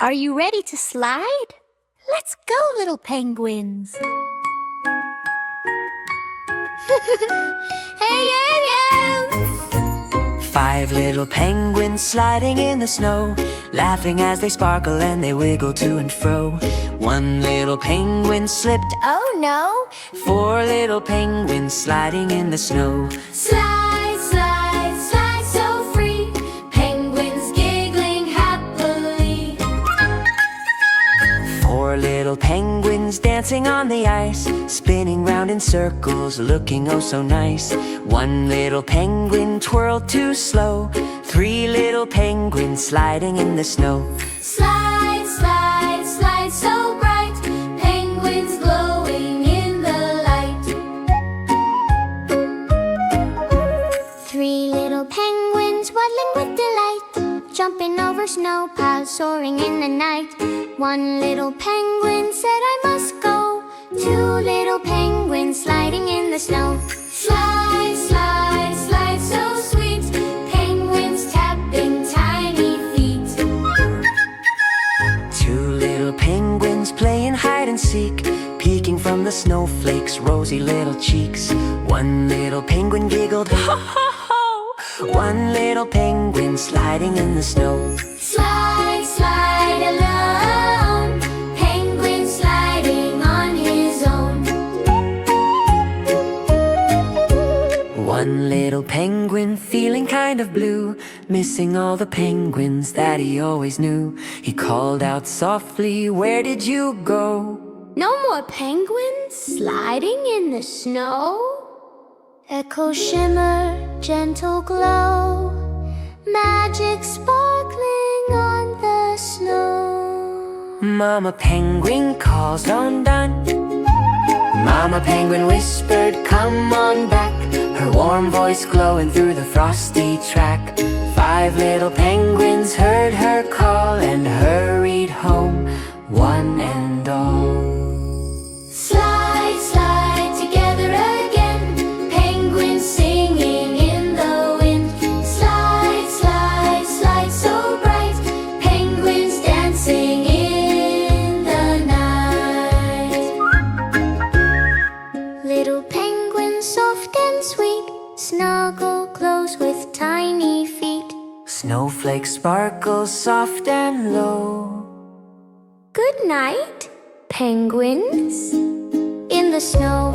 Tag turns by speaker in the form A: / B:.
A: Are you ready to slide? Let's go, little penguins. Hey, yeah, yeah.
B: 5 little penguins sliding in the snow, laughing as they sparkle and they wiggle to and fro. 1 little penguin slipped,
A: Oh no!
B: 4 little penguins sliding in the snow.
A: Slide, slide, slide so free, penguins giggling happily.
B: 4 little penguins dancing on the ice, spinning round in circles, looking oh so nice. 1 little penguin twirled too slow, 3 little penguins sliding in the snow.
A: Slide, slide, slide so bright, penguins glowing in the light. 3 little penguins waddling with delight, jumping over snow piles, soaring in the night. 1 little penguin said I must go, 2 little penguins sliding in the snow. Slide, slide, slide so sweet, penguins tapping tiny feet.
B: 2 little penguins playing hide and seek, peeking from the snowflakes' rosy little cheeks. 1 little penguin giggled, ho ho ho, 1 little penguin sliding in the snow.
A: Slide, slide alone, penguin sliding on his own.
B: 1 little penguin feeling kind of blue, missing all the penguins that he always knew. He called out softly, where did you go?
A: No more penguins sliding in the snow. Echo shimmer, gentle glow, magic sparkling on the snow.
B: Mama penguin calls on done. Mama penguin whispered, come on back, her warm voice glowing through the frosty track. 5 little penguins heard her call and hurried home, one and all.
A: Slide, slide together again, penguins singing in the wind. Slide, slide, slide so bright, penguins dancing in the night. Little penguins soft and sweet, snuggle close with tiny feet.
B: Snowflakes sparkle soft and low.
A: Good night, penguins in the snow.